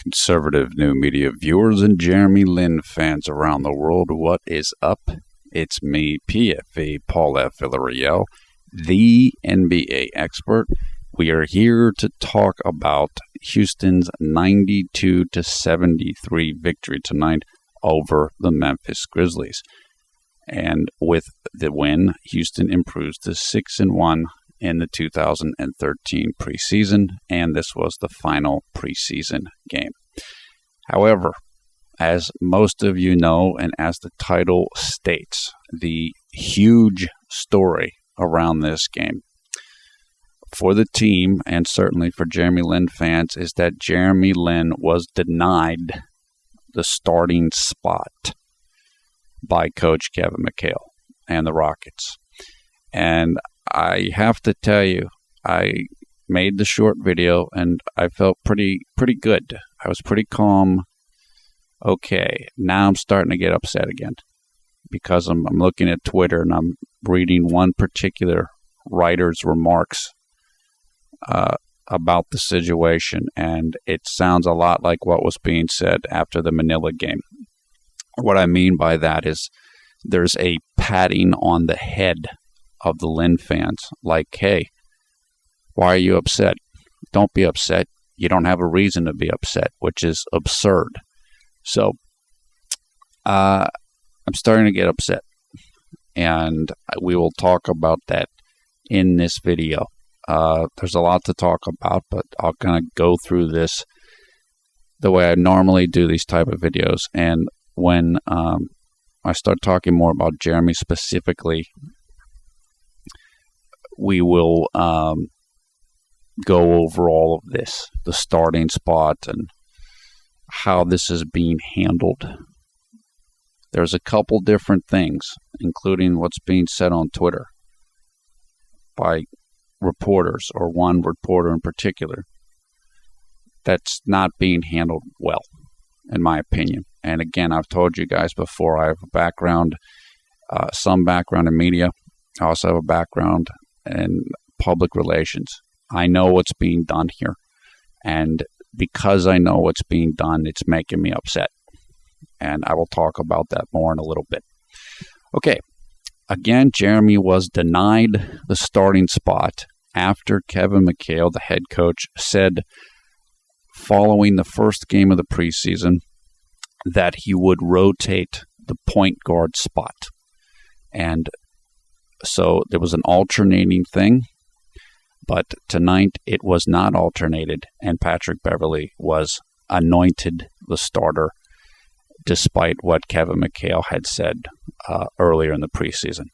Conservative new media viewers and Jeremy Lin fans around the world, what is up? It's me, PFA, Paul F. Villarreal, the NBA expert. We are here to talk about Houston's 92-73 victory tonight over the Memphis Grizzlies. And with the win, Houston improves to 6-1 in the 2013 preseason, and this was the final preseason game. However, as most of you know, and as the title states, the huge story around this game for the team, and certainly for Jeremy Lin fans, is that Jeremy Lin was denied the starting spot by Coach Kevin McHale and the Rockets. And I have to tell you, I made the short video and I felt pretty good. I was pretty calm. Okay, now I'm starting to get upset again because I'm looking at Twitter and I'm reading one particular writer's remarks about the situation, and it sounds a lot like what was being said after the Manila game. What I mean by that is there's a patting on the head of the Lin fans, like, hey, why are you upset? Don't be upset. You don't have a reason to be upset, which is absurd. So I'm starting to get upset, and we will talk about that in this video. There's a lot to talk about, but I'll kind of go through this the way I normally do these type of videos. And when I start talking more about Jeremy specifically, we will go over all of this, the starting spot and how this is being handled. There's a couple different things, including what's being said on Twitter by reporters, or one reporter in particular, that's not being handled well, in my opinion. And again, I've told you guys before, I have a background, some background in media. I also have a background in public relations. I know what's being done here. And because I know what's being done, it's making me upset. And I will talk about that more in a little bit. Okay. Again, Jeremy was denied the starting spot after Kevin McHale, the head coach, said following the first game of the preseason that he would rotate the point guard spot. And so there was an alternating thing, but tonight it was not alternated, and Patrick Beverley was anointed the starter, despite what Kevin McHale had said earlier in the preseason.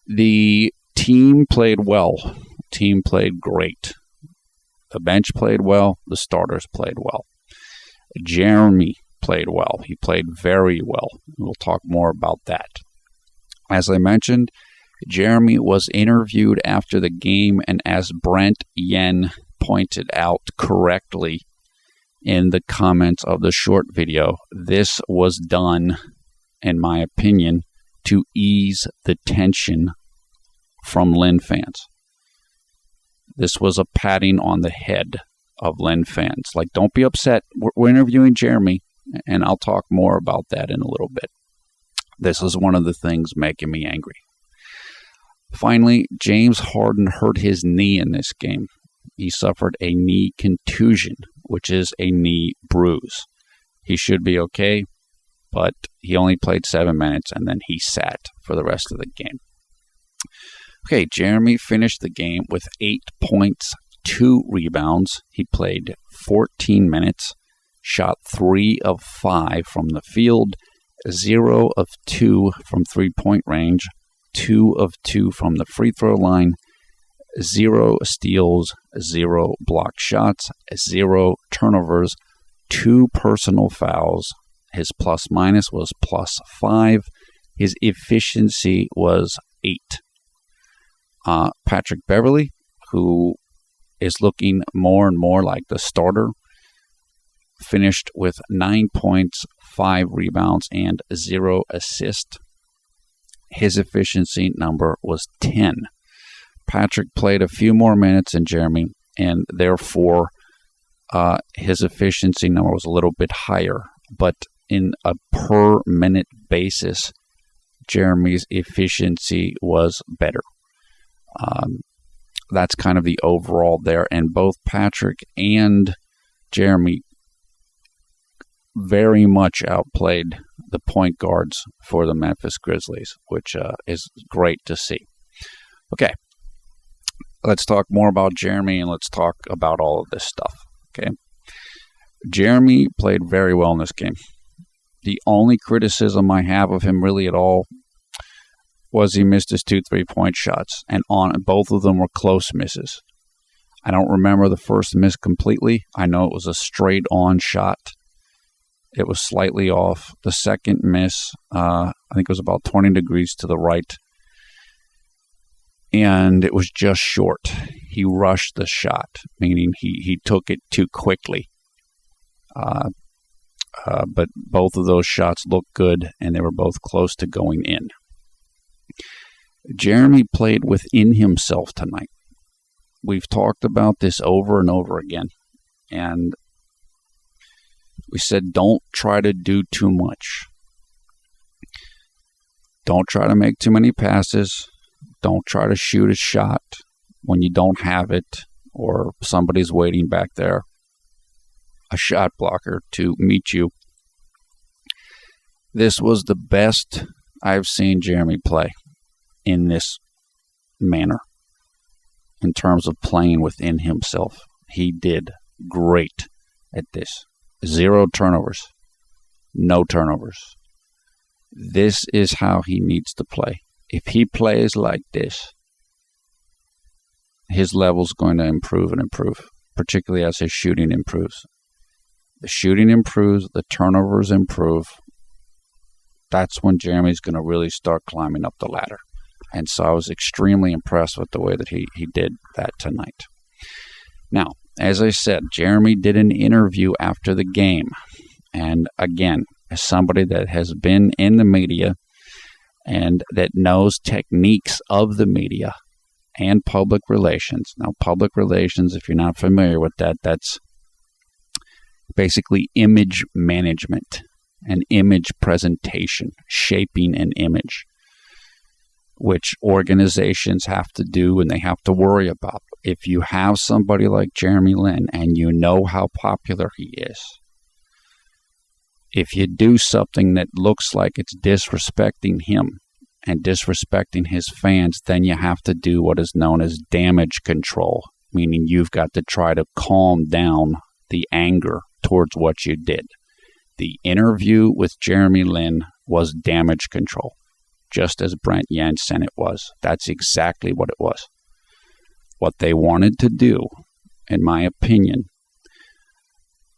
The team played well. Team played great. The bench played well. The starters played well. Jeremy played well. He played very well. We'll talk more about that. As I mentioned, Jeremy was interviewed after the game, and as Brent Yen pointed out correctly in the comments of the short video, this was done, in my opinion, to ease the tension from Lin fans. This was a patting on the head of Lin fans. Like, don't be upset. We're interviewing Jeremy, and I'll talk more about that in a little bit. This is one of the things making me angry. Finally, James Harden hurt his knee in this game. He suffered a knee contusion, which is a knee bruise. He should be okay, but he only played 7 minutes, and then he sat for the rest of the game. Okay, Jeremy finished the game with 8 points, 2 rebounds. He played 14 minutes, shot 3 of 5 from the field, 0 of 2 from three-point range, 2 of 2 from the free throw line, 0 steals, 0 block shots, 0 turnovers, 2 personal fouls. His plus-minus was +5. His efficiency was 8. Patrick Beverley, who is looking more and more like the starter, finished with 9 points, 5 rebounds, and 0 assists. His efficiency number was 10. Patrick played a few more minutes than Jeremy, and therefore his efficiency number was a little bit higher, but in a per minute basis, Jeremy's efficiency was better. That's kind of the overall there, and both Patrick and Jeremy very much outplayed the point guards for the Memphis Grizzlies, which is great to see. Okay, let's talk more about Jeremy, and let's talk about all of this stuff. Okay, Jeremy played very well in this game. The only criticism I have of him really at all was he missed his 2 3-point shots, and both of them were close misses. I don't remember the first miss completely. I know it was a straight-on shot. It was slightly off. The second miss, I think it was about 20 degrees to the right, and it was just short. He rushed the shot, meaning he took it too quickly. But both of those shots looked good, and they were both close to going in. Jeremy played within himself tonight. We've talked about this over and over again, and we said don't try to do too much. Don't try to make too many passes. Don't try to shoot a shot when you don't have it or somebody's waiting back there, a shot blocker to meet you. This was the best I've seen Jeremy play in this manner in terms of playing within himself. He did great at this. 0 turnovers. No turnovers. This is how he needs to play. If he plays like this, his level's going to improve and improve, particularly as his shooting improves. The shooting improves, the turnovers improve. That's when Jeremy's going to really start climbing up the ladder. And so I was extremely impressed with the way that he did that tonight. Now, as I said, Jeremy did an interview after the game. And again, as somebody that has been in the media and that knows techniques of the media and public relations. Now, public relations, if you're not familiar with that, that's basically image management and image presentation, shaping an image, which organizations have to do and they have to worry about. If you have somebody like Jeremy Lin and you know how popular he is, if you do something that looks like it's disrespecting him and disrespecting his fans, then you have to do what is known as damage control, meaning you've got to try to calm down the anger towards what you did. The interview with Jeremy Lin was damage control, just as Brent Yen said it was. That's exactly what it was. What they wanted to do, in my opinion,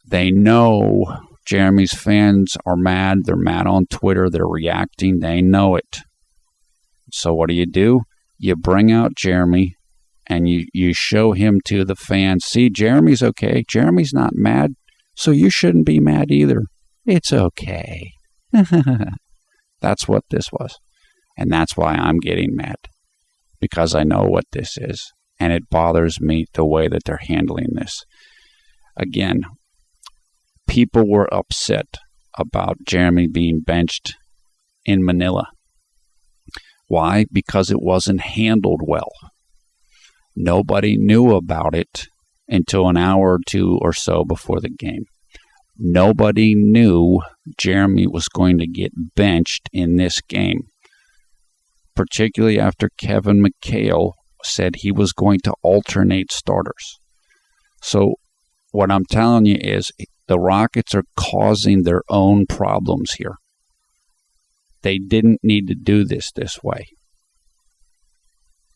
they know Jeremy's fans are mad. They're mad on Twitter. They're reacting. They know it. So what do? You bring out Jeremy and you show him to the fans. See, Jeremy's okay. Jeremy's not mad, so you shouldn't be mad either. It's okay. That's what this was. And that's why I'm getting mad, because I know what this is. And it bothers me the way that they're handling this. Again, people were upset about Jeremy being benched in Manila. Why? Because it wasn't handled well. Nobody knew about it until an hour or two or so before the game. Nobody knew Jeremy was going to get benched in this game, particularly after Kevin McHale said he was going to alternate starters. So what I'm telling you is the Rockets are causing their own problems here. They didn't need to do this way.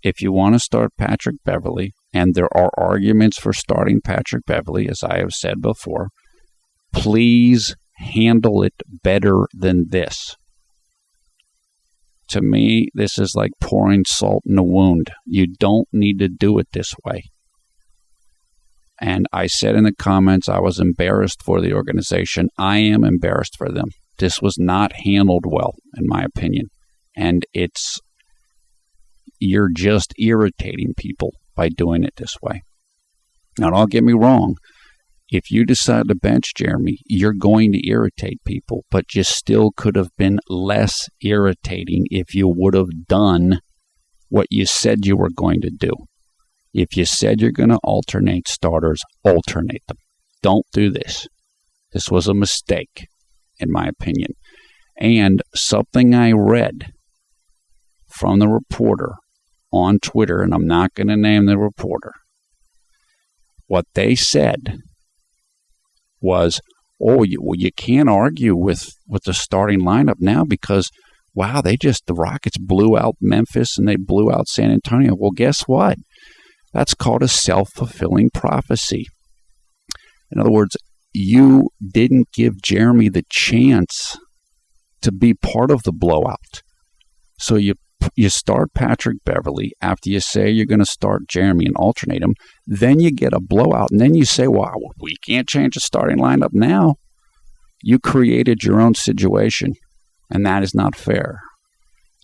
If you want to start Patrick Beverley, and there are arguments for starting Patrick Beverley, as I have said before, please handle it better than this. To me, this is like pouring salt in a wound. You don't need to do it this way. And I said in the comments I was embarrassed for the organization. I am embarrassed for them. This was not handled well, in my opinion. And you're just irritating people by doing it this way. Now, don't get me wrong. If you decide to bench Jeremy, you're going to irritate people, but you still could have been less irritating if you would have done what you said you were going to do. If you said you're going to alternate starters, alternate them. Don't do this. This was a mistake, in my opinion. And something I read from the reporter on Twitter, and I'm not going to name the reporter, what they said was, you can't argue with the starting lineup now because, wow, the Rockets blew out Memphis and they blew out San Antonio. Well, guess what? That's called a self-fulfilling prophecy. In other words, you didn't give Jeremy the chance to be part of the blowout. So you start Patrick Beverley after you say you're going to start Jeremy and alternate him. Then you get a blowout, and then you say, wow, we can't change the starting lineup now. You created your own situation, and that is not fair.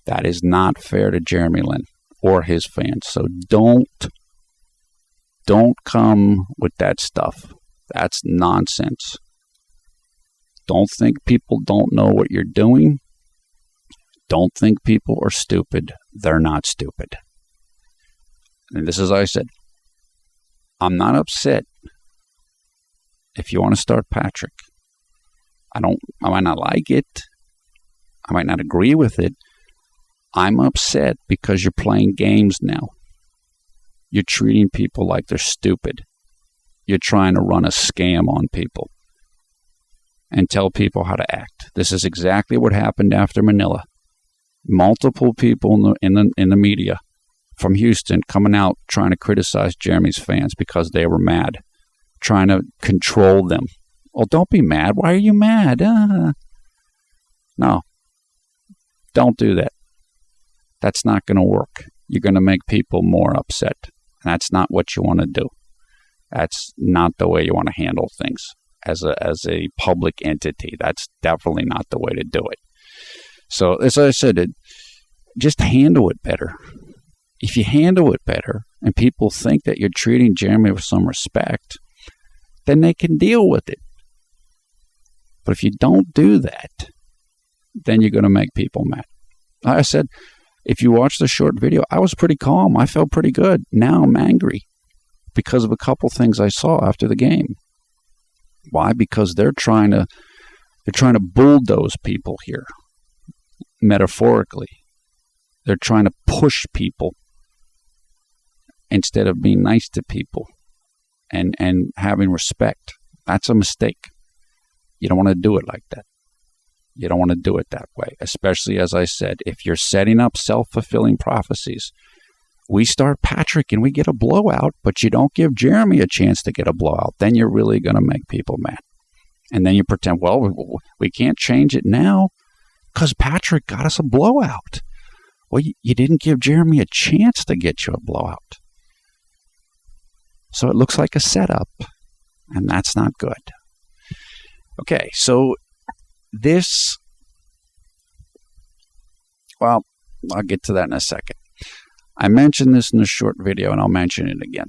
That is not fair to Jeremy Lin or his fans. So don't come with that stuff. That's nonsense. Don't think people don't know what you're doing. Don't think people are stupid. They're not stupid. And this is, I said, I'm not upset if you want to start Patrick. I might not like it. I might not agree with it. I'm upset because you're playing games now. You're treating people like they're stupid. You're trying to run a scam on people and tell people how to act. This is exactly what happened after Manila. Multiple people in the media from Houston coming out trying to criticize Jeremy's fans because they were mad, trying to control them. Well, don't be mad. Why are you mad? No, don't do that. That's not going to work. You're going to make people more upset. And that's not what you want to do. That's not the way you want to handle things as a public entity. That's definitely not the way to do it. So, as I said, just handle it better. If you handle it better and people think that you're treating Jeremy with some respect, then they can deal with it. But if you don't do that, then you're going to make people mad. Like I said, if you watch the short video, I was pretty calm. I felt pretty good. Now I'm angry because of a couple things I saw after the game. Why? Because they're trying to bulldoze people here. Metaphorically, they're trying to push people instead of being nice to people and having respect. That's a mistake. You don't want to do it like that. You don't want to do it that way, especially, as I said, if you're setting up self-fulfilling prophecies. We start Patrick and we get a blowout, but you don't give Jeremy a chance to get a blowout. Then you're really going to make people mad. And then you pretend, well, we can't change it now because Patrick got us a blowout. Well, you didn't give Jeremy a chance to get you a blowout. So it looks like a setup, and that's not good. Okay, so this, well, I'll get to that in a second. I mentioned this in a short video, and I'll mention it again.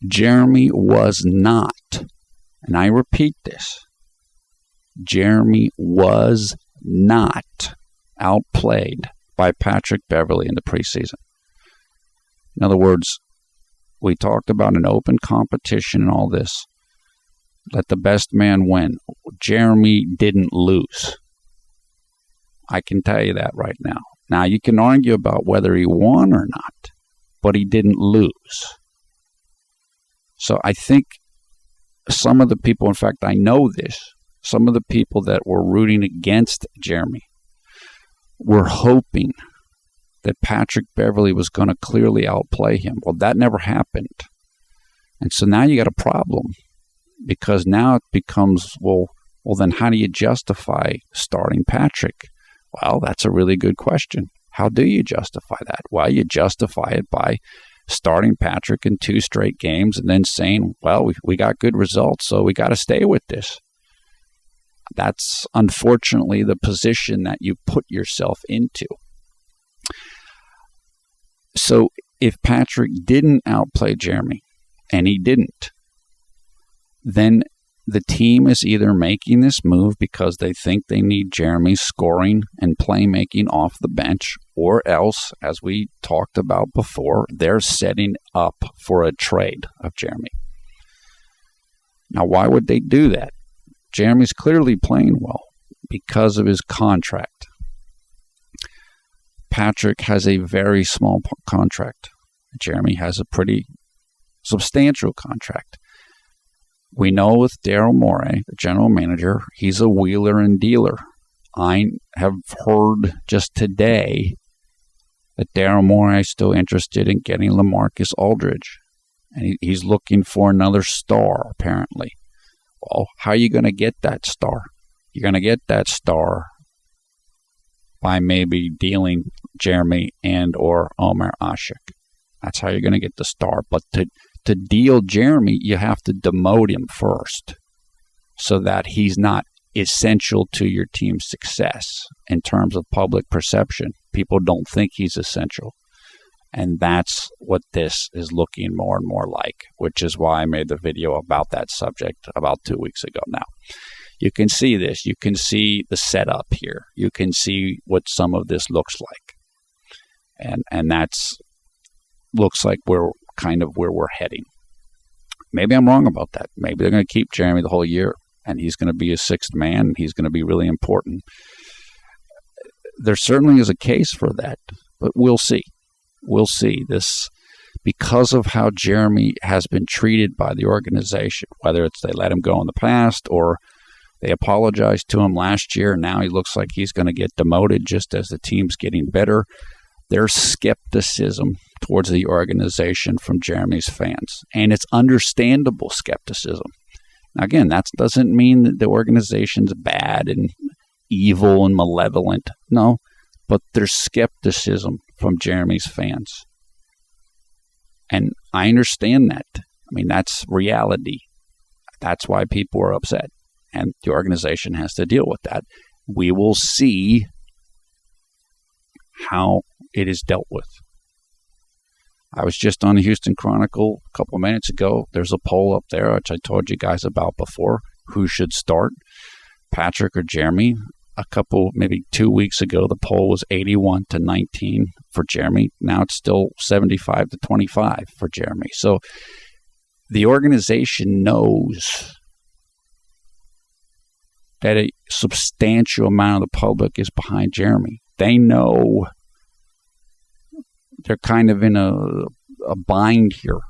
Jeremy was not, and I repeat this, Jeremy was not outplayed by Patrick Beverley in the preseason. In other words, we talked about an open competition and all this. Let the best man win. Jeremy didn't lose. I can tell you that right now. Now, you can argue about whether he won or not, but he didn't lose. So I think some of the people, in fact, I know this, some of the people that were rooting against Jeremy were hoping that Patrick Beverley was going to clearly outplay him. Well, that never happened. And so now you got a problem, because now it becomes, well, then how do you justify starting Patrick? Well, that's a really good question. How do you justify that? Well, you justify it by starting Patrick in 2 straight games and then saying, well, we got good results, so we got to stay with this. That's unfortunately the position that you put yourself into. So if Patrick didn't outplay Jeremy, and he didn't, then the team is either making this move because they think they need Jeremy scoring and playmaking off the bench, or else, as we talked about before, they're setting up for a trade of Jeremy. Now, why would they do that? Jeremy's clearly playing well because of his contract. Patrick has a very small contract. Jeremy has a pretty substantial contract. We know with Daryl Morey, the general manager, he's a wheeler and dealer. I have heard just today that Daryl Morey is still interested in getting LaMarcus Aldridge. And he's looking for another star, apparently. Well, how are you going to get that star? You're going to get that star by maybe dealing Jeremy and or Omer Asik. That's how you're going to get the star. But to deal Jeremy, you have to demote him first so that he's not essential to your team's success in terms of public perception. People don't think he's essential. And that's what this is looking more and more like, which is why I made the video about that subject about 2 weeks ago now. You can see this. You can see the setup here. You can see what some of this looks like. And that's looks like we're kind of where we're heading. Maybe I'm wrong about that. Maybe they're going to keep Jeremy the whole year, and he's going to be a sixth man, and he's going to be really important. There certainly is a case for that, but we'll see. We'll see. This, because of how Jeremy has been treated by the organization, whether it's they let him go in the past or they apologized to him last year, and now he looks like he's going to get demoted just as the team's getting better. There's skepticism towards the organization from Jeremy's fans, and it's understandable skepticism. Now, again, that doesn't mean that the organization's bad and evil and malevolent. No, but there's skepticism from Jeremy's fans. And I understand that. I mean, that's reality. That's why people are upset. And the organization has to deal with that. We will see how it is dealt with. I was just on the Houston Chronicle a couple of minutes ago. There's a poll up there, which I told you guys about before. Who should start, Patrick or Jeremy? Maybe 2 weeks ago, the poll was 81-19 for Jeremy. Now it's still 75-25 for Jeremy. So the organization knows that a substantial amount of the public is behind Jeremy. They know they're kind of in a bind here.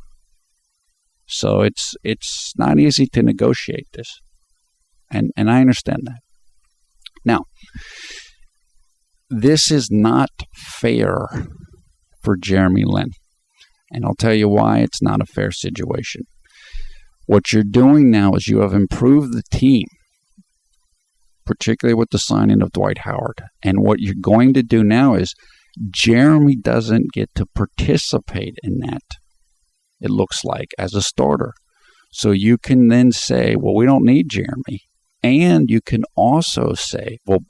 So it's not easy to negotiate this. And I understand that. Now, this is not fair for Jeremy Lin. And I'll tell you why it's not a fair situation. What you're doing now is you have improved the team, particularly with the signing of Dwight Howard. And what you're going to do now is Jeremy doesn't get to participate in that, it looks like, as a starter. So you can then say, well, we don't need Jeremy. And you can also say, well,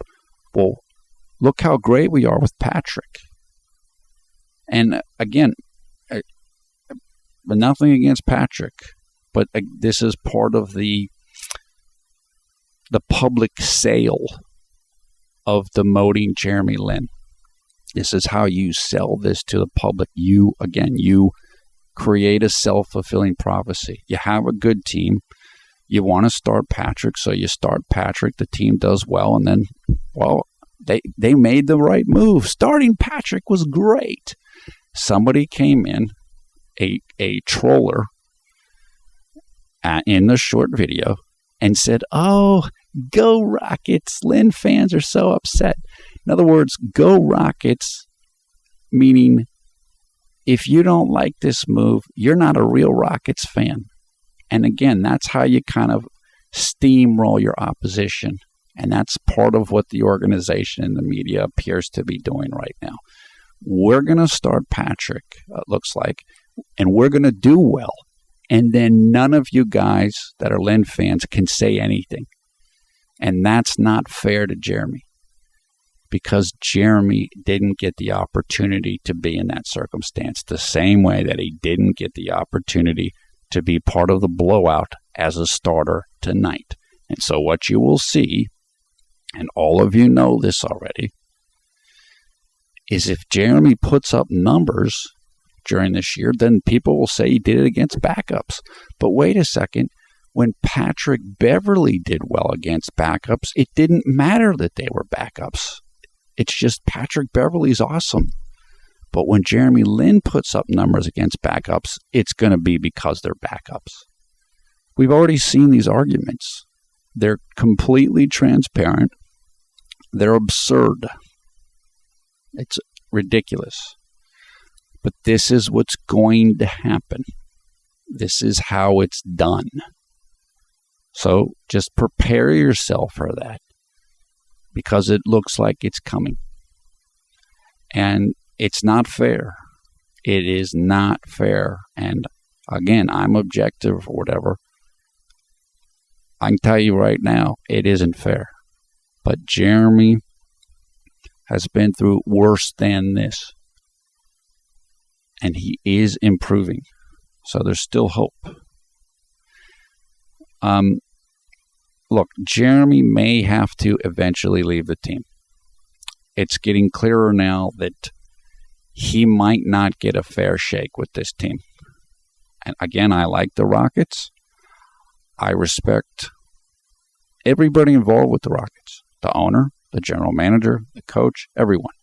look how great we are with Patrick. And again, nothing against Patrick, but this is part of the public sale of demoting Jeremy Lin. This is how you sell this to the public. You create a self-fulfilling prophecy. You have a good team. You want to start Patrick, so you start Patrick. The team does well, and then, well, they made the right move. Starting Patrick was great. Somebody came in, a troller, in the short video, and said, "Oh, go Rockets! Lin fans are so upset." In other words, go Rockets, meaning if you don't like this move, you're not a real Rockets fan. And again, that's how you kind of steamroll your opposition. And that's part of what the organization and the media appears to be doing right now. We're going to start Patrick, it looks like, and we're going to do well. And then none of you guys that are Lin fans can say anything. And that's not fair to Jeremy, because Jeremy didn't get the opportunity to be in that circumstance the same way that he didn't get the opportunity to be part of the blowout as a starter tonight. And so what you will see, and all of you know this already, is if Jeremy puts up numbers during this year, then people will say he did it against backups. But wait a second. When Patrick Beverley did well against backups, it didn't matter that they were backups. It's just Patrick Beverley's awesome. But when Jeremy Lin puts up numbers against backups, it's going to be because they're backups. We've already seen these arguments. They're completely transparent. They're absurd. It's ridiculous. But this is what's going to happen. This is how it's done. So just prepare yourself for that, because it looks like it's coming. And it's not fair. It is not fair. And again, I'm objective or whatever. I can tell you right now, it isn't fair. But Jeremy has been through worse than this. And he is improving. So there's still hope. Look, Jeremy may have to eventually leave the team. It's getting clearer now that he might not get a fair shake with this team. And again, I like the Rockets. I respect everybody involved with the Rockets. The owner, the general manager, the coach, everyone.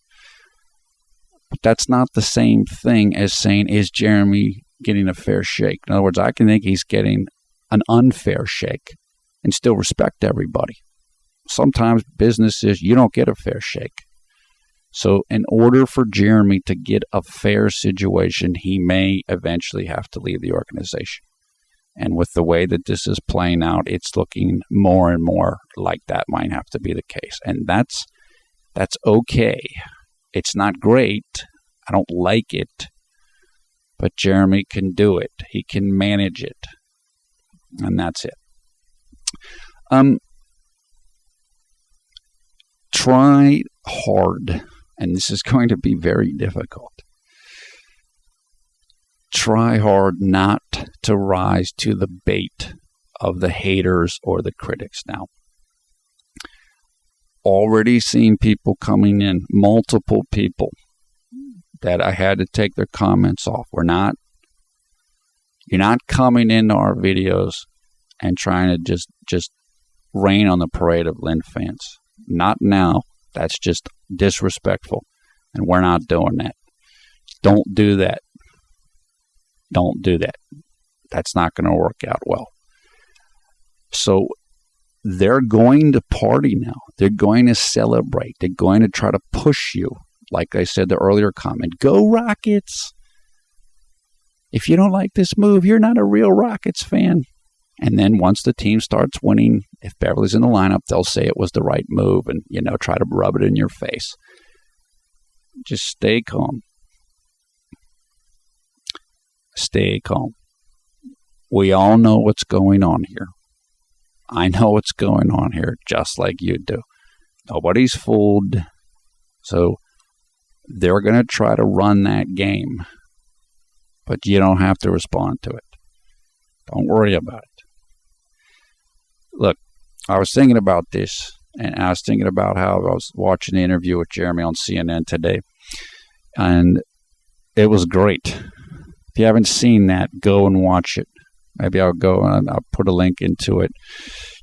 But that's not the same thing as saying, is Jeremy getting a fair shake? In other words, I can think he's getting an unfair shake and still respect everybody. Sometimes business is you don't get a fair shake. So in order for Jeremy to get a fair situation, he may eventually have to leave the organization. And with the way that this is playing out, it's looking more and more like that might have to be the case. And that's okay. It's not great. I don't like it. But Jeremy can do it. He can manage it. And that's it. Try hard, and this is going to be very difficult. Try hard not to rise to the bait of the haters or the critics now. Already seen people coming in, multiple people that I had to take their comments off. You're not coming into our videos and trying to just rain on the parade of Lin fans. Not now. That's just disrespectful. And we're not doing that. Don't do that. Don't do that. That's not going to work out well. So they're going to party now. They're going to celebrate. They're going to try to push you. Like I said, the earlier comment, go Rockets. If you don't like this move, you're not a real Rockets fan. And then once the team starts winning, if Beverley's in the lineup, they'll say it was the right move and, try to rub it in your face. Just stay calm. Stay calm. We all know what's going on here. I know what's going on here, just like you do. Nobody's fooled. So they're going to try to run that game. But you don't have to respond to it. Don't worry about it. Look, I was thinking about this, and I was thinking about how I was watching the interview with Jeremy on CNN today, and it was great. If you haven't seen that, go and watch it. Maybe I'll go and I'll put a link into it,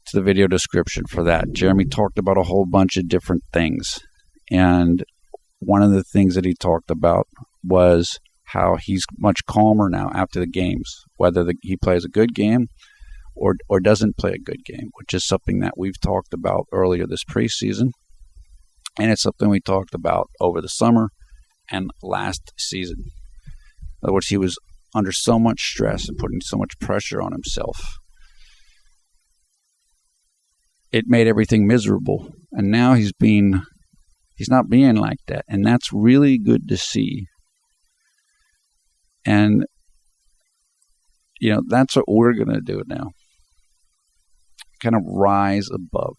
to the video description for that. Jeremy talked about a whole bunch of different things, and one of the things that he talked about was how he's much calmer now after the games, whether he plays a good game or doesn't play a good game, which is something that we've talked about earlier this preseason. And it's something we talked about over the summer and last season. In other words, he was under so much stress and putting so much pressure on himself. It made everything miserable. And now he's not being like that. And that's really good to see. And, that's what we're going to do now. Kind of rise above.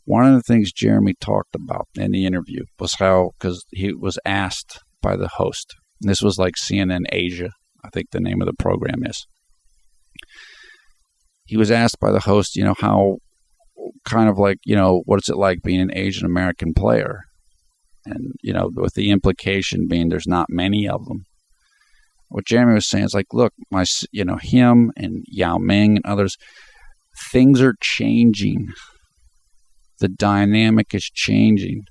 One of the things Jeremy talked about in the interview was how, because he was asked by the host, and this was like CNN Asia, I think the name of the program is. he was asked by the host, how kind of like, what is it like being an Asian American player? And, with the implication being there's not many of them. What Jeremy was saying is like, look, him and Yao Ming and others, things are changing. The dynamic is changing.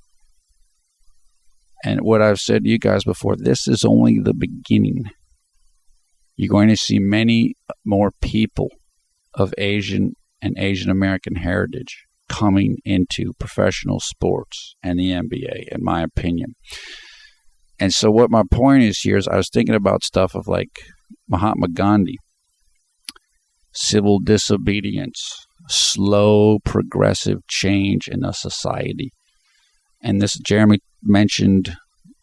And what I've said to you guys before, this is only the beginning. You're going to see many more people of Asian and Asian American heritage coming into professional sports and the NBA, in my opinion. And so what my point is here is I was thinking about stuff of like Mahatma Gandhi, civil disobedience, slow progressive change in a society. And this, Jeremy mentioned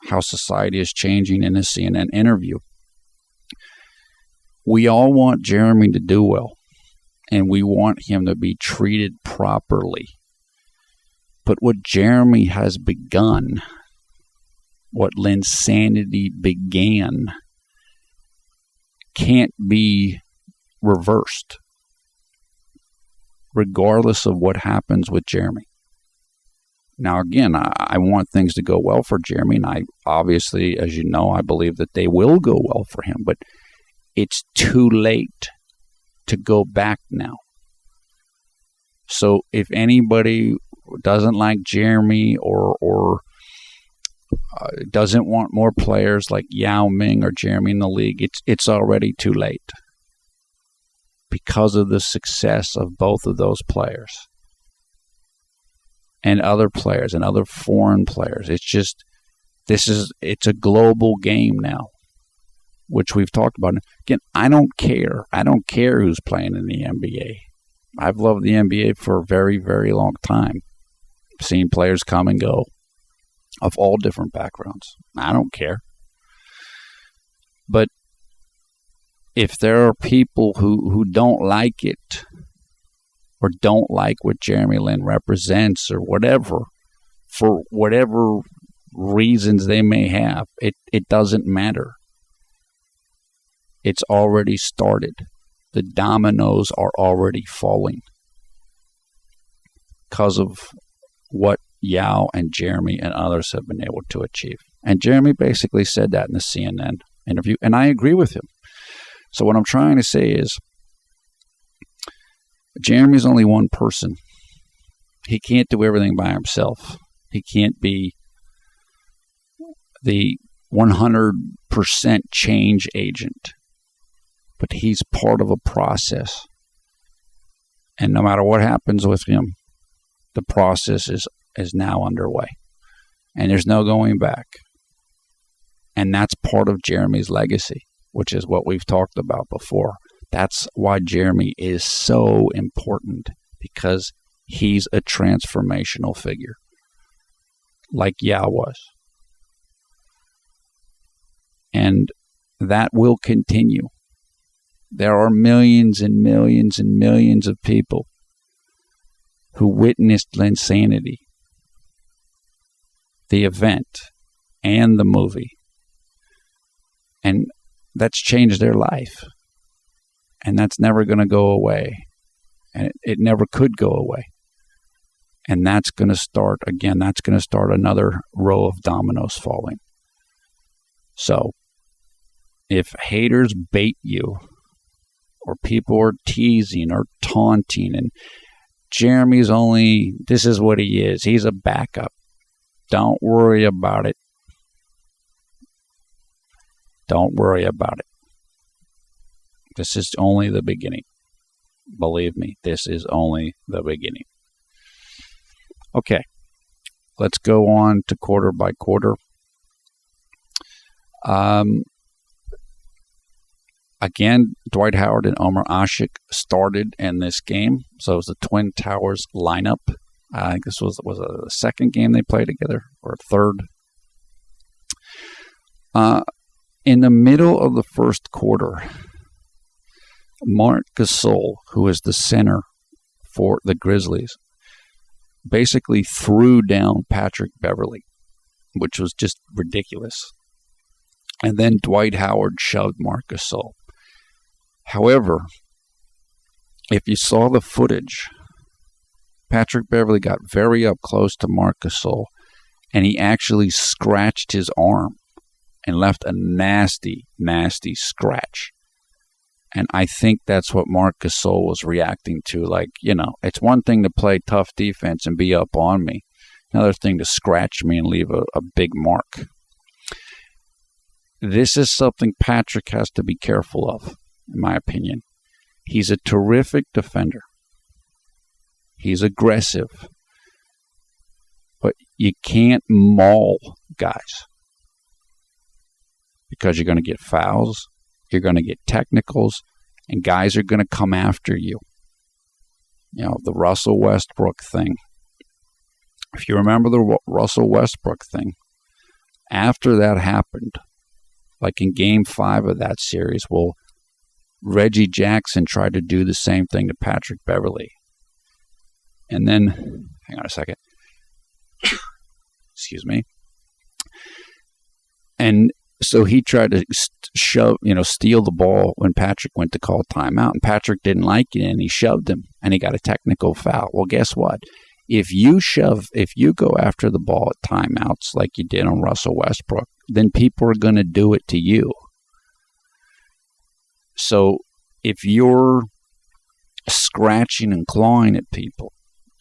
how society is changing in his CNN interview. We all want Jeremy to do well, and we want him to be treated properly. But what Jeremy has begun, what Linsanity began, can't be reversed, regardless of what happens with Jeremy. Now, again, I want things to go well for Jeremy, and I obviously, as you know, I believe that they will go well for him, but it's too late to go back now. So if anybody doesn't like Jeremy or doesn't want more players like Yao Ming or Jeremy in the league, it's already too late because of the success of both of those players and other players and other foreign players. It's just, it's a global game now, which we've talked about. Again, I don't care. I don't care who's playing in the NBA. I've loved the NBA for a very, very long time. Seen players come and go of all different backgrounds. I don't care. But if there are people who don't like it or don't like what Jeremy Lin represents or whatever, for whatever reasons they may have, it doesn't matter. It's already started. The dominoes are already falling because of what Yao and Jeremy and others have been able to achieve. And Jeremy basically said that in the CNN interview, and I agree with him. So what I'm trying to say is, Jeremy's only one person. He can't do everything by himself. He can't be the 100% change agent. But he's part of a process. And no matter what happens with him, the process is now underway. And there's no going back. And that's part of Jeremy's legacy, which is what we've talked about before. That's why Jeremy is so important, because he's a transformational figure, like Yao was. And that will continue. There are millions and millions and millions of people who witnessed Linsanity, the event, and the movie. And that's changed their life. And that's never going to go away. And it never could go away. And that's going to start, again, that's going to start another row of dominoes falling. So, if haters bait you, or people are teasing or taunting, and Jeremy's only, this is what he is. He's a backup. Don't worry about it. Don't worry about it. This is only the beginning. Believe me, this is only the beginning. Okay, let's go on to quarter by quarter. Again, Dwight Howard and Omar Ashik started in this game. So it was the Twin Towers lineup. I think this was the second game they played together, or third. In the middle of the first quarter, Marc Gasol, who is the center for the Grizzlies, basically threw down Patrick Beverley, which was just ridiculous. And then Dwight Howard shoved Marc Gasol. However, if you saw the footage, Patrick Beverley got very up close to Marc Gasol, and he actually scratched his arm and left a nasty, nasty scratch. And I think that's what Marc Gasol was reacting to. Like, it's one thing to play tough defense and be up on me. Another thing to scratch me and leave a big mark. This is something Patrick has to be careful of, in my opinion. He's a terrific defender. He's aggressive. But you can't maul guys. Because you're going to get fouls, you're going to get technicals, and guys are going to come after you. The Russell Westbrook thing. If you remember the Russell Westbrook thing, after that happened, like in Game 5 of that series, Reggie Jackson tried to do the same thing to Patrick Beverley. And then, hang on a second. Excuse me. And so he tried to steal the ball when Patrick went to call timeout, and Patrick didn't like it, and he shoved him, and he got a technical foul. Well, guess what? If you go after the ball at timeouts like you did on Russell Westbrook, then people are going to do it to you. So if you're scratching and clawing at people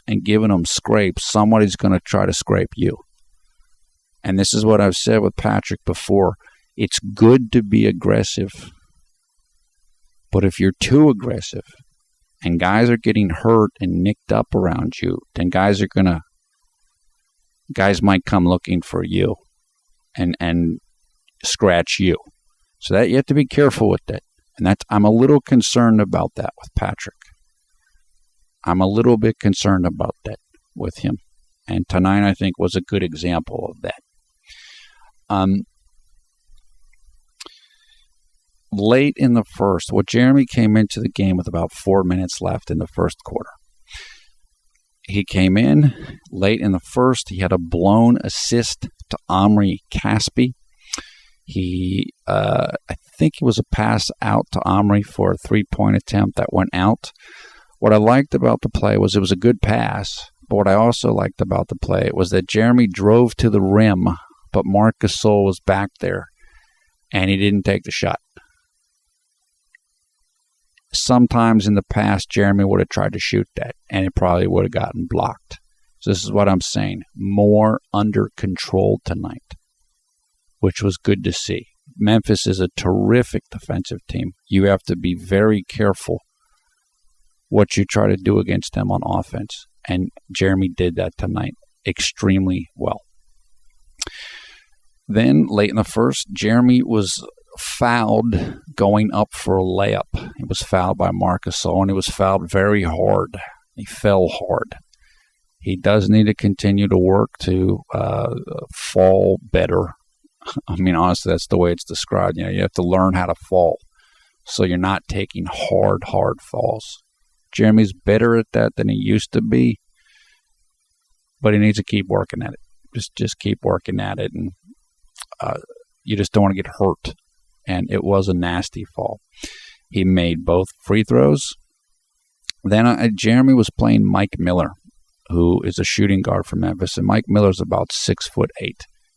and giving them scrapes, somebody's going to try to scrape you. And this is what I've said with Patrick before. It's good to be aggressive. But if you're too aggressive and guys are getting hurt and nicked up around you, then guys might come looking for you and scratch you. So that you have to be careful with that. And I'm a little concerned about that with Patrick. I'm a little bit concerned about that with him. And tonight, I think, was a good example of that. Late in the first, Jeremy came into the game with about 4 minutes left in the first quarter. He came in late in the first. He had a blown assist to Omri Caspi. I think it was a pass out to Omri for a three-point attempt that went out. What I liked about the play was it was a good pass, but what I also liked about the play was that Jeremy drove to the rim, but Marc Gasol was back there, and he didn't take the shot. Sometimes in the past, Jeremy would have tried to shoot that, and it probably would have gotten blocked. So this is what I'm saying. More under control tonight, which was good to see. Memphis is a terrific defensive team. You have to be very careful what you try to do against them on offense. And Jeremy did that tonight extremely well. Then, late in the first, Jeremy was fouled going up for a layup. He was fouled by Marc Gasol, and he was fouled very hard. He fell hard. He does need to continue to work to fall better. I mean, honestly, that's the way it's described. You have to learn how to fall so you're not taking hard falls. Jeremy's better at that than he used to be, but he needs to keep working at it. Just keep working at it, and you just don't want to get hurt. And it was a nasty fall. He made both free throws. Then Jeremy was playing Mike Miller, who is a shooting guard for Memphis, and Mike Miller's about 6'8".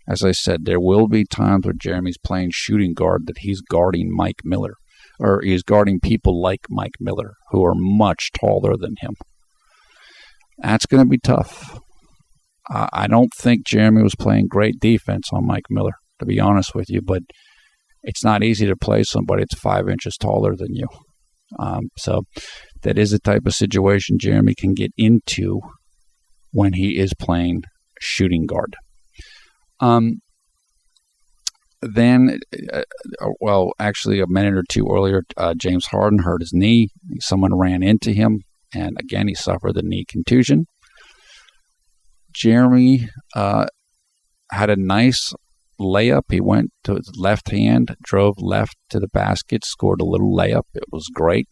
As I said, there will be times where Jeremy's playing shooting guard that he's guarding Mike Miller, or he's guarding people like Mike Miller, who are much taller than him. That's going to be tough. I don't think Jeremy was playing great defense on Mike Miller, to be honest with you, but it's not easy to play somebody that's 5 inches taller than you. So that is the type of situation Jeremy can get into when he is playing shooting guard. Then, actually a minute or two earlier, James Harden hurt his knee. Someone ran into him, and again, he suffered the knee contusion. Jeremy had a nice layup. He went to his left hand, drove left to the basket, scored a little layup. It was great.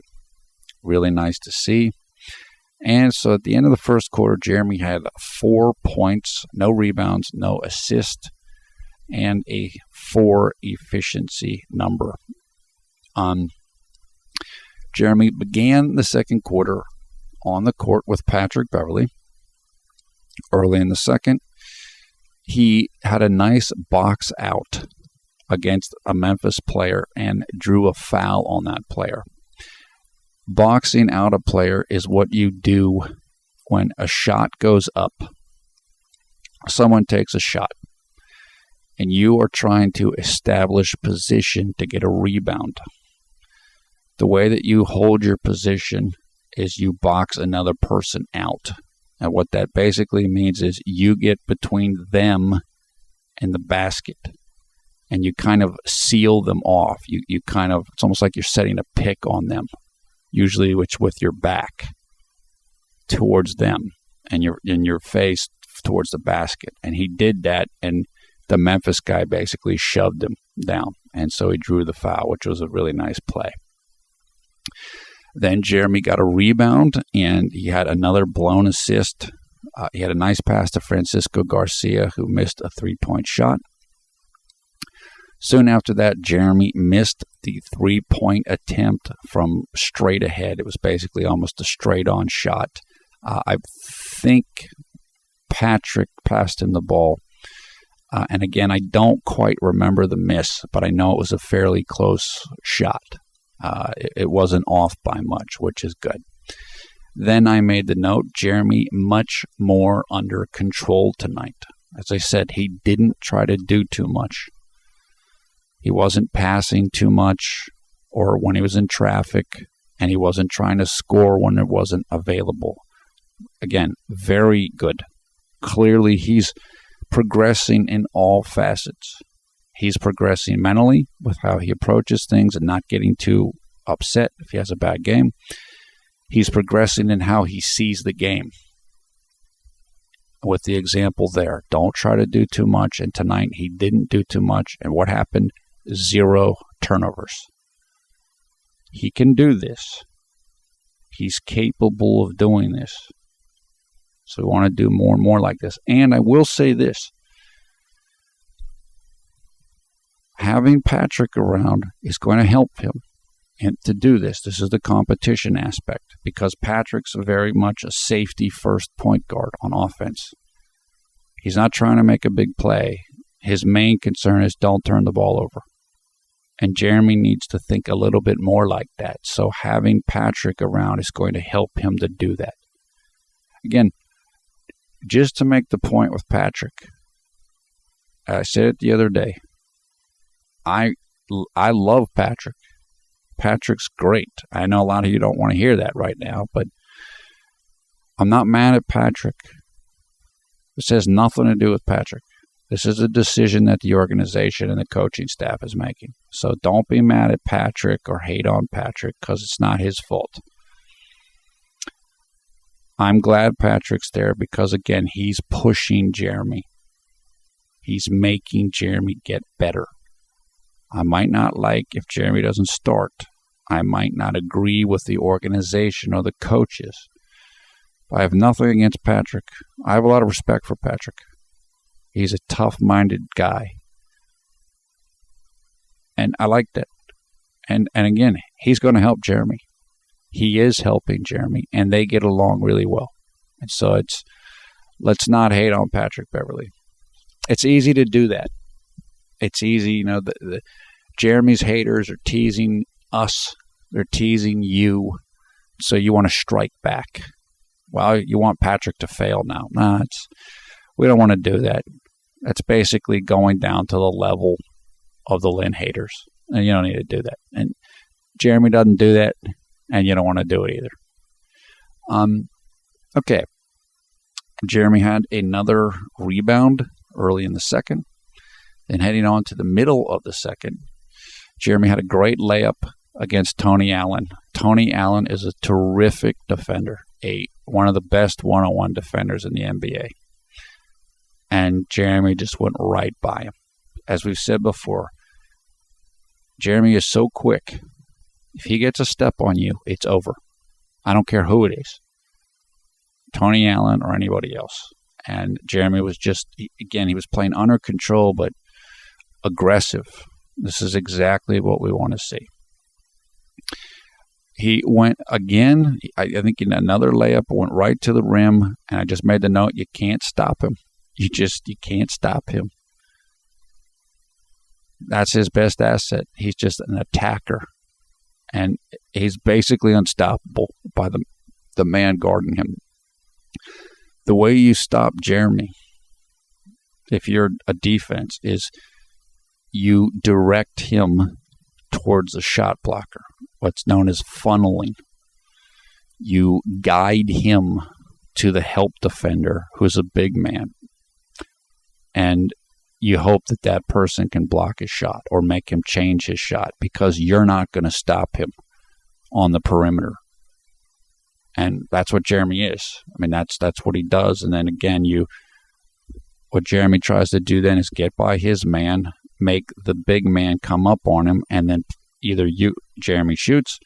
Really nice to see. And so at the end of the first quarter, Jeremy had 4 points, no rebounds, no assists, and a 4 efficiency number. Jeremy began the second quarter on the court with Patrick Beverley. Early in the second, he had a nice box out against a Memphis player and drew a foul on that player. Boxing out a player is what you do when a shot goes up. Someone takes a shot, and you are trying to establish position to get a rebound. The way that you hold your position is you box another person out. And what that basically means is you get between them and the basket, and you kind of seal them off. You kind of, it's almost like you're setting a pick on them, usually which with your back towards them and your face towards the basket. And he did that, and the Memphis guy basically shoved him down, and so he drew the foul, which was a really nice play. Then Jeremy got a rebound, and he had another blown assist. He had a nice pass to Francisco Garcia, who missed a three-point shot. Soon after that, Jeremy missed the three-point attempt from straight ahead. It was basically almost a straight-on shot. I think Patrick passed him the ball. And again, I don't quite remember the miss, but I know it was a fairly close shot. It wasn't off by much, which is good. Then I made the note, Jeremy much more under control tonight. As I said, he didn't try to do too much. He wasn't passing too much or when he was in traffic, and he wasn't trying to score when it wasn't available. Again, very good. Clearly, he's progressing in all facets. He's progressing mentally with how he approaches things and not getting too upset if he has a bad game. He's progressing in how he sees the game. With the example there, don't try to do too much. And tonight he didn't do too much. And what happened? 0 turnovers. He can do this. He's capable of doing this. So we want to do more and more like this. And I will say this. Having Patrick around is going to help him and to do this. This is the competition aspect, because Patrick's very much a safety first point guard on offense. He's not trying to make a big play. His main concern is don't turn the ball over. And Jeremy needs to think a little bit more like that. So having Patrick around is going to help him to do that. Again, just to make the point with Patrick, I said it the other day, I love Patrick. Patrick's great. I know a lot of you don't want to hear that right now, but I'm not mad at Patrick. This has nothing to do with Patrick. This is a decision that the organization and the coaching staff is making. So don't be mad at Patrick or hate on Patrick, because it's not his fault. I'm glad Patrick's there because, again, he's pushing Jeremy. He's making Jeremy get better. I might not like if Jeremy doesn't start. I might not agree with the organization or the coaches. I have nothing against Patrick. I have a lot of respect for Patrick. He's a tough-minded guy. And I like that. And again, he's going to help Jeremy. He is helping Jeremy, and they get along really well. And so let's not hate on Patrick Beverley. It's easy to do that. It's easy, the Jeremy's haters are teasing us. They're teasing you. So you want to strike back. Well, you want Patrick to fail now. We don't want to do that. That's basically going down to the level of the Lin haters. And you don't need to do that. And Jeremy doesn't do that, and you don't want to do it either. Okay. Jeremy had another rebound early in the second. Then heading on to the middle of the second, Jeremy had a great layup against Tony Allen. Tony Allen is a terrific defender, one of the best one-on-one defenders in the NBA. And Jeremy just went right by him. As we've said before, Jeremy is so quick. If he gets a step on you, it's over. I don't care who it is. Tony Allen or anybody else. And Jeremy was he was playing under control, but aggressive. This is exactly what we want to see. He went again. I think in another layup, went right to the rim, and I just made the note: you can't stop him. You can't stop him. That's his best asset. He's just an attacker, and he's basically unstoppable by the man guarding him. The way you stop Jeremy, if you're a defense, is you direct him towards a shot blocker, what's known as funneling. You guide him to the help defender, who's a big man, and you hope that person can block his shot or make him change his shot, because you're not going to stop him on the perimeter. And that's what Jeremy is. I mean, that's what he does. And then again, what Jeremy tries to do then is get by his man, make the big man come up on him, and then either Jeremy shoots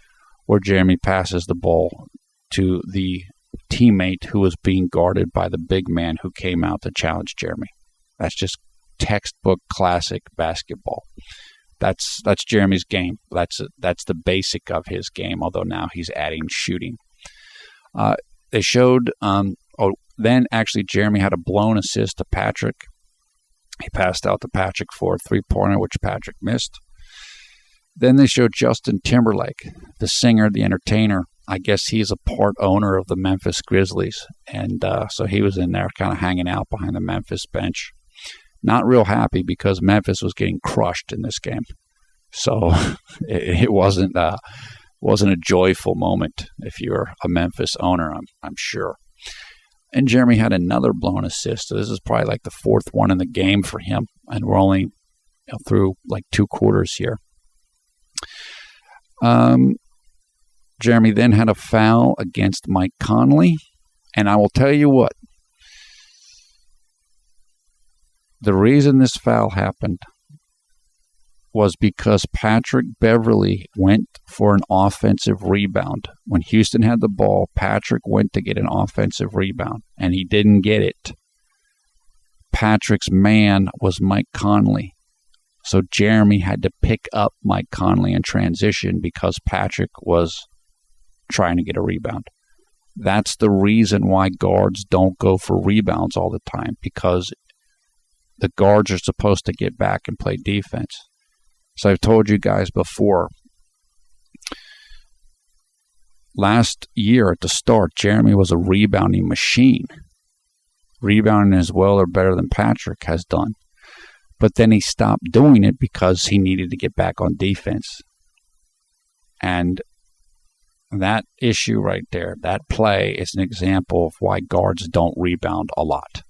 or Jeremy passes the ball to the teammate who was being guarded by the big man who came out to challenge Jeremy. That's just textbook classic basketball. That's Jeremy's game. That's the basic of his game, although now he's adding shooting. They showed then actually Jeremy had a blown assist to Patrick. He passed out to Patrick for a three-pointer, which Patrick missed. Then they showed Justin Timberlake, the singer, the entertainer. I guess he's a part owner of the Memphis Grizzlies, and so he was in there kind of hanging out behind the Memphis bench. Not real happy because Memphis was getting crushed in this game. So it wasn't a joyful moment if you're a Memphis owner, I'm sure. And Jeremy had another blown assist. So this is probably like the fourth one in the game for him. And we're only through like 2 quarters here. Jeremy then had a foul against Mike Conley. And I will tell you what. The reason this foul happened was because Patrick Beverley went for an offensive rebound. When Houston had the ball, Patrick went to get an offensive rebound, and he didn't get it. Patrick's man was Mike Conley. So Jeremy had to pick up Mike Conley in transition because Patrick was trying to get a rebound. That's the reason why guards don't go for rebounds all the time, because the guards are supposed to get back and play defense. So I've told you guys before, last year at the start, Jeremy was a rebounding machine. Rebounding as well or better than Patrick has done. But then he stopped doing it because he needed to get back on defense. And that issue right there, that play, is an example of why guards don't rebound a lot.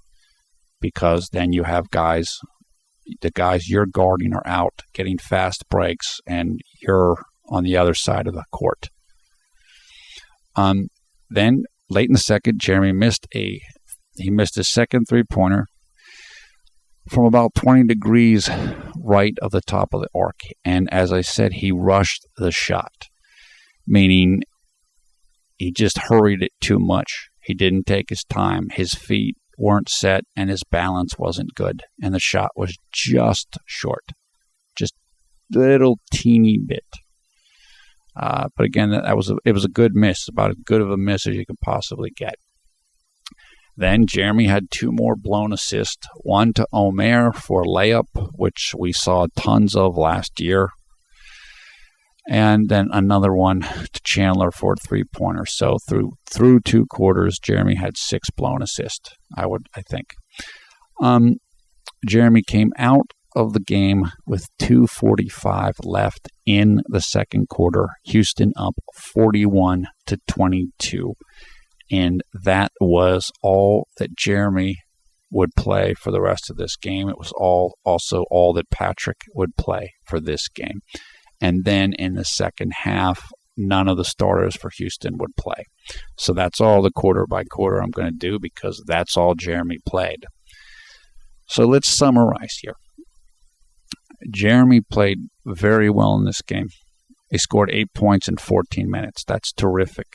Because then you have the guys you're guarding are out getting fast breaks, and you're on the other side of the court. Then late in the second, Jeremy missed his second three-pointer from about 20 degrees right of the top of the arc. And as I said, he rushed the shot, meaning he just hurried it too much. He didn't take his time. His feet weren't set, and his balance wasn't good, and the shot was just short, just little teeny bit. But again, it was a good miss, about as good of a miss as you could possibly get. Then Jeremy had 2 more blown assists, one to Omer for a layup, which we saw tons of last year, and then another one to Chandler for a three-pointer. So through 2 quarters, Jeremy had 6 blown assists, I think. Jeremy came out of the game with 2:45 left in the second quarter. Houston up 41-22. And that was all that Jeremy would play for the rest of this game. It was also all that Patrick would play for this game. And then in the second half, none of the starters for Houston would play. So that's all the quarter by quarter I'm going to do, because that's all Jeremy played. So let's summarize here. Jeremy played very well in this game. He scored 8 points in 14 minutes. That's terrific.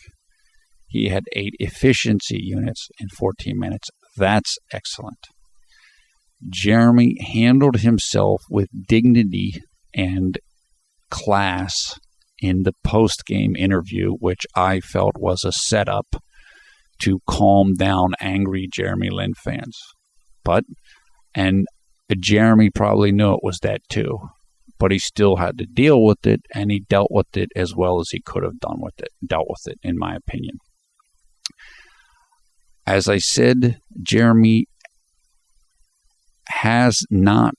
He had 8 efficiency units in 14 minutes. That's excellent. Jeremy handled himself with dignity and class in the post-game interview, which I felt was a setup to calm down angry Jeremy Lin fans. And Jeremy probably knew it was that too, but he still had to deal with it, and he dealt with it as well as he could have dealt with it, in my opinion. As I said, Jeremy has not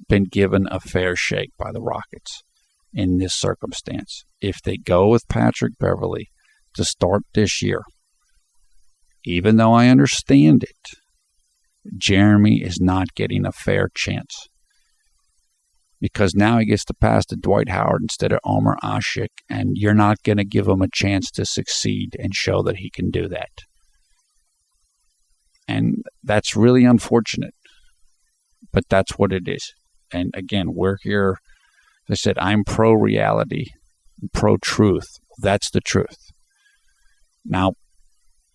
been given a fair shake by the Rockets in this circumstance. If they go with Patrick Beverley to start this year, even though I understand it, Jeremy is not getting a fair chance. Because now he gets to pass to Dwight Howard instead of Omer Asik, and you're not going to give him a chance to succeed and show that he can do that. And that's really unfortunate, but that's what it is. And again, we're here, as I said, I'm pro-reality, pro-truth. That's the truth. Now,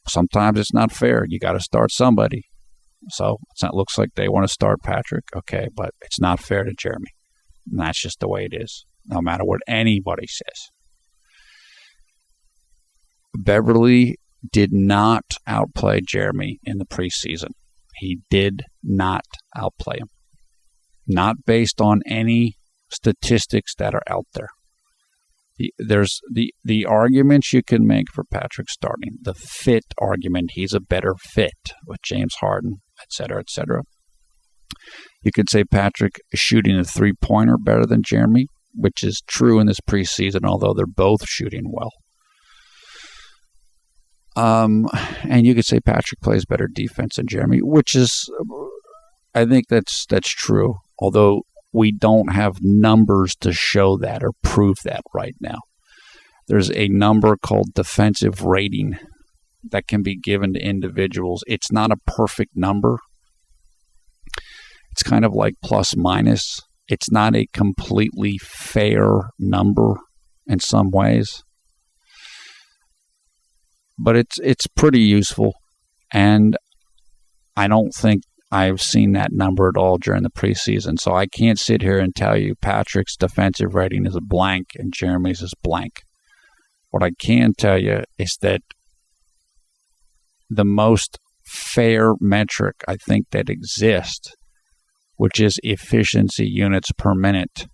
sometimes it's not fair. You got to start somebody. So it looks like they want to start Patrick. Okay, but it's not fair to Jeremy. And that's just the way it is, no matter what anybody says. Beverley did not outplay Jeremy in the preseason. He did not outplay him. Not based on any statistics that are out there. There's the arguments you can make for Patrick starting. The fit argument, he's a better fit with James Harden, et cetera, et cetera. You could say Patrick is shooting a three-pointer better than Jeremy, which is true in this preseason, although they're both shooting well. And you could say Patrick plays better defense than Jeremy, which is, I think that's true, although we don't have numbers to show that or prove that right now. There's a number called defensive rating that can be given to individuals. It's not a perfect number. It's kind of like plus minus. It's not a completely fair number in some ways. But it's pretty useful, and I don't think I've seen that number at all during the preseason. So I can't sit here and tell you Patrick's defensive rating is a blank and Jeremy's is blank. What I can tell you is that the most fair metric I think that exists, which is efficiency units per minute,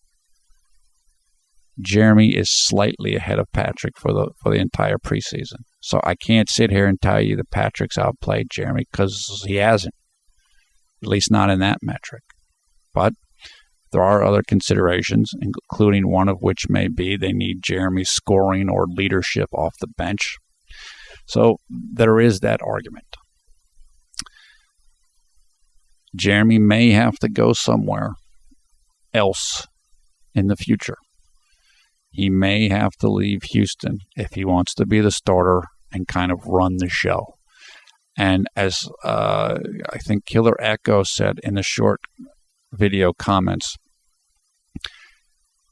Jeremy is slightly ahead of Patrick for the entire preseason. So I can't sit here and tell you that Patrick's outplayed Jeremy, because he hasn't, at least not in that metric. But there are other considerations, including one of which may be they need Jeremy's scoring or leadership off the bench. So there is that argument. Jeremy may have to go somewhere else in the future. He may have to leave Houston if he wants to be the starter and kind of run the show. And as I think Killer Echo said in the short video comments,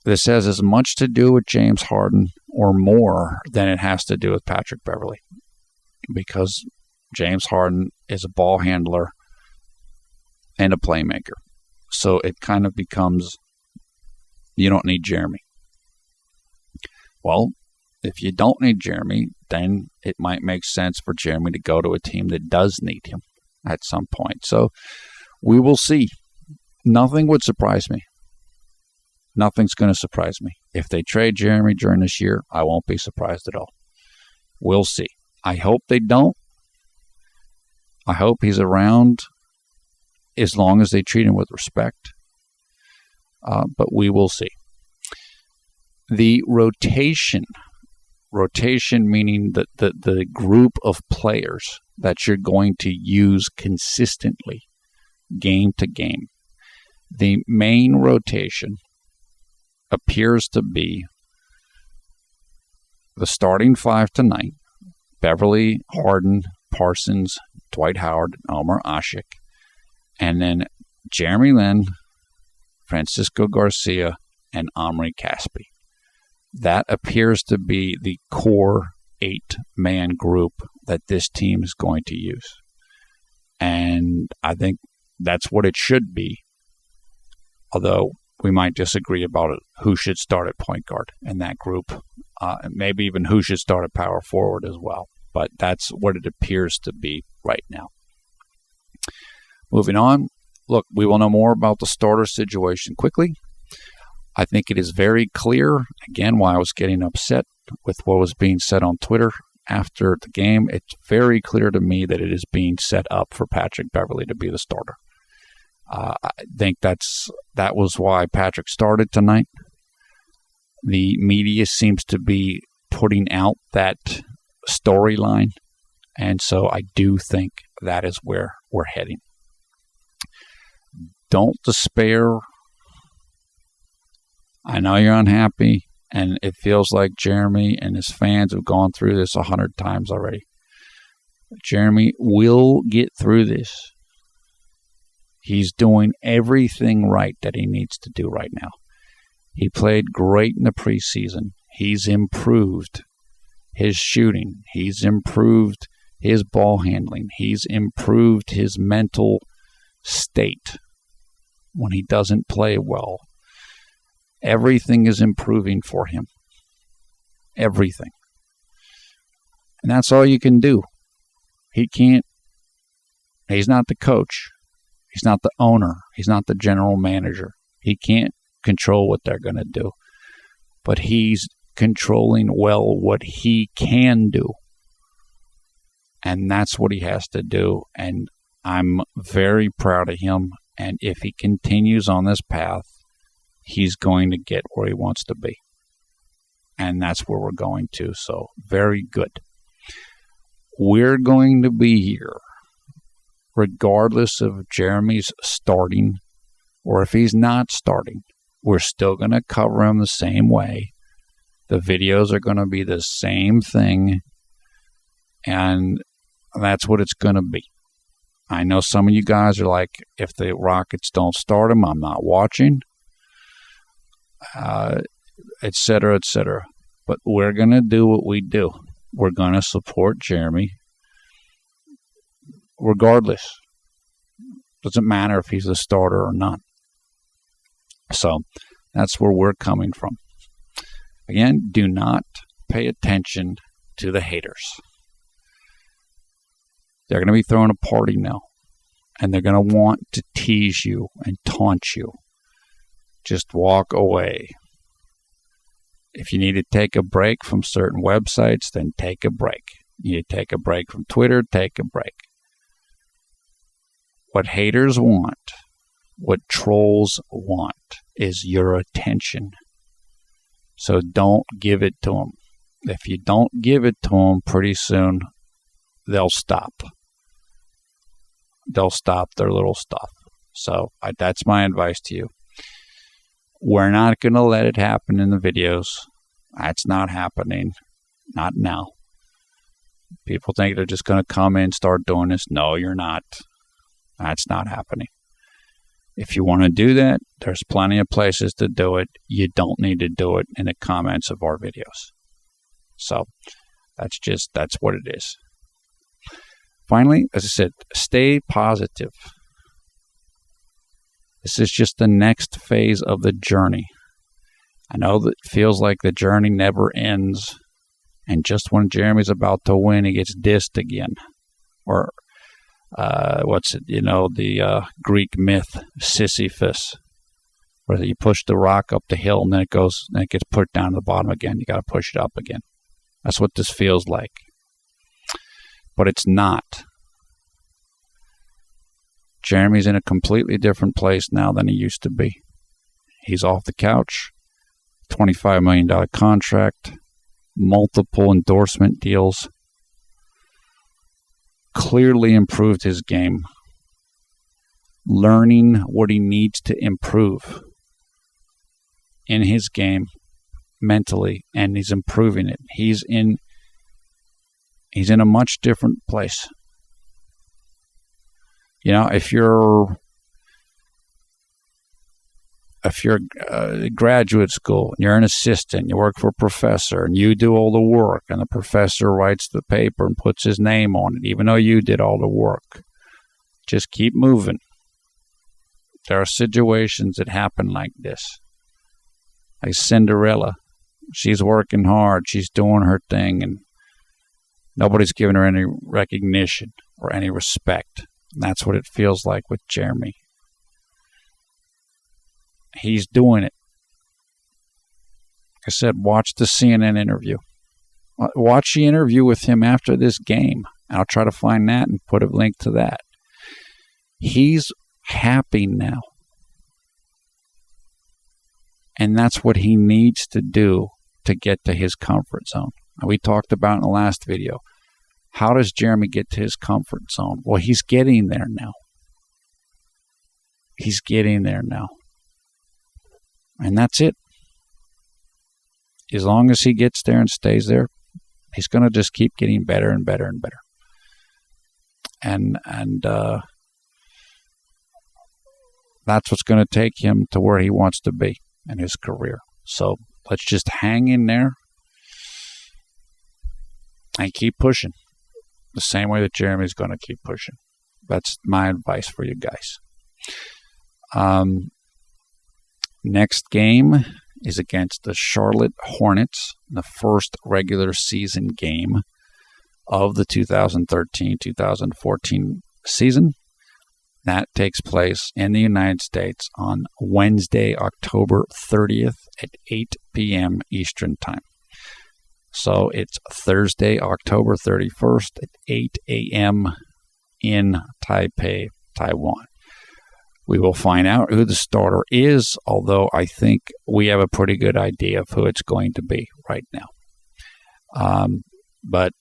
this has as much to do with James Harden or more than it has to do with Patrick Beverley, because James Harden is a ball handler and a playmaker. So it kind of becomes, you don't need Jeremy. Well, if you don't need Jeremy, then it might make sense for Jeremy to go to a team that does need him at some point. So we will see. Nothing would surprise me. Nothing's going to surprise me. If they trade Jeremy during this year, I won't be surprised at all. We'll see. I hope they don't. I hope he's around as long as they treat him with respect. But we will see. The rotation meaning the group of players that you're going to use consistently, game to game. The main rotation appears to be the starting 5 tonight: Beverley, Harden, Parsons, Dwight Howard, and Omer Asik. And then Jeremy Lin, Francisco Garcia, and Omri Caspi. That appears to be the core 8-man group that this team is going to use. And I think that's what it should be. Although we might disagree about it, who should start at point guard in that group, maybe even who should start at power forward as well. But that's what it appears to be right now. Moving on, look, we will know more about the starter situation quickly. I think it is very clear, again, why I was getting upset with what was being said on Twitter after the game. It's very clear to me that it is being set up for Patrick Beverley to be the starter. I think that was why Patrick started tonight. The media seems to be putting out that storyline, and so I do think that is where we're heading. Don't despair. I know you're unhappy, and it feels like Jeremy and his fans have gone through this 100 times already. Jeremy will get through this. He's doing everything right that he needs to do right now. He played great in the preseason. He's improved his shooting. He's improved his ball handling. He's improved his mental state when he doesn't play well. Everything is improving for him. Everything. And that's all you can do. He's not the coach. He's not the owner. He's not the general manager. He can't control what they're going to do. But he's controlling well what he can do. And that's what he has to do. And I'm very proud of him. And if he continues on this path, he's going to get where he wants to be. And that's where we're going to. So, very good. We're going to be here, regardless of Jeremy's starting or if he's not starting. We're still going to cover him the same way. The videos are going to be the same thing. And that's what it's going to be. I know some of you guys are like, if the Rockets don't start him, I'm not watching. Et cetera, et cetera. But we're going to do what we do. We're going to support Jeremy regardless. Doesn't matter if he's a starter or not. So that's where we're coming from. Again, do not pay attention to the haters. They're going to be throwing a party now, and they're going to want to tease you and taunt you. Just walk away. If you need to take a break from certain websites, then take a break. You need to take a break from Twitter, take a break. What haters want, what trolls want, is your attention. So don't give it to them. If you don't give it to them, pretty soon they'll stop. They'll stop their little stuff. So that's my advice to you. We're not going to let it happen in the videos. That's not happening. Not now. People think they're just going to come in and start doing this. No, you're not. That's not happening. If you want to do that, there's plenty of places to do it. You don't need to do it in the comments of our videos. So that's what it is. Finally, as I said, stay positive. This is just the next phase of the journey. I know that it feels like the journey never ends, and just when Jeremy's about to win, he gets dissed again. Or, the Greek myth, Sisyphus, where you push the rock up the hill and then it gets put down to the bottom again. You got to push it up again. That's what this feels like. But it's not. Jeremy's in a completely different place now than he used to be. He's off the couch, $25 million contract, multiple endorsement deals, clearly improved his game, learning what he needs to improve in his game mentally, and he's improving it. He's in a much different place. You know, if you're graduate school and you're an assistant, you work for a professor and you do all the work and the professor writes the paper and puts his name on it, even though you did all the work, just keep moving. There are situations that happen like this. Like Cinderella. She's working hard. She's doing her thing, and nobody's giving her any recognition or any respect. And that's what it feels like with Jeremy. He's doing it. Like I said, watch the CNN interview. Watch the interview with him after this game. I'll try to find that and put a link to that. He's happy now. And that's what he needs to do to get to his comfort zone. We talked about in the last video. How does Jeremy get to his comfort zone? Well, he's getting there now. He's getting there now. And that's it. As long as he gets there and stays there, he's going to just keep getting better and better and better. And that's what's going to take him to where he wants to be in his career. So let's just hang in there and keep pushing. The same way that Jeremy's going to keep pushing. That's my advice for you guys. Next game is against the Charlotte Hornets, the first regular season game of the 2013-2014 season. That takes place in the United States on Wednesday, October 30th at 8 p.m. Eastern Time. So it's Thursday, October 31st at 8 a.m. in Taipei, Taiwan. We will find out who the starter is, although I think we have a pretty good idea of who it's going to be right now. But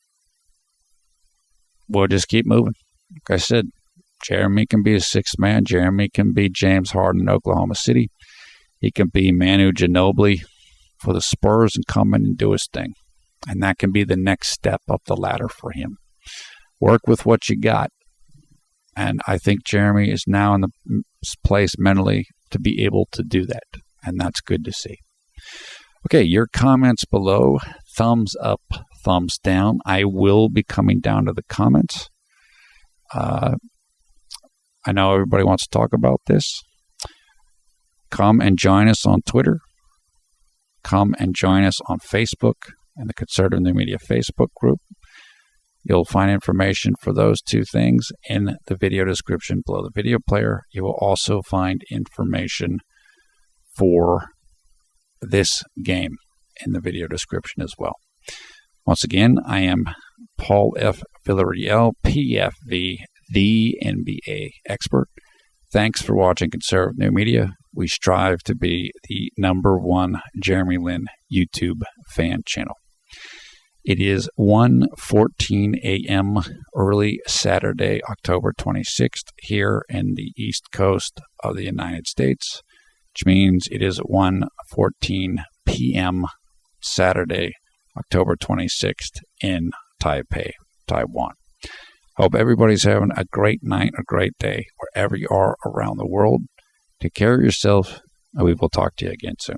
we'll just keep moving. Like I said, Jeremy can be a sixth man. Jeremy can be James Harden in Oklahoma City. He can be Manu Ginobili for the Spurs and come in and do his thing. And that can be the next step up the ladder for him. Work with what you got. And I think Jeremy is now in the place mentally to be able to do that. And that's good to see. Okay, your comments below. Thumbs up, thumbs down. I will be coming down to the comments. I know everybody wants to talk about this. Come and join us on Twitter. Come and join us on Facebook and the Conservative New Media Facebook group. You'll find information for those two things in the video description below the video player. You will also find information for this game in the video description as well. Once again, I am Paul F. Villarreal, PFV, the NBA expert. Thanks for watching Conservative New Media. We strive to be the #1 Jeremy Lin YouTube fan channel. It is 1:14 a.m. early Saturday, October 26th, here in the East Coast of the United States, which means it is 1:14 p.m. Saturday, October 26th in Taipei, Taiwan. Hope everybody's having a great night, a great day, wherever you are around the world. Take care of yourself, and we will talk to you again soon.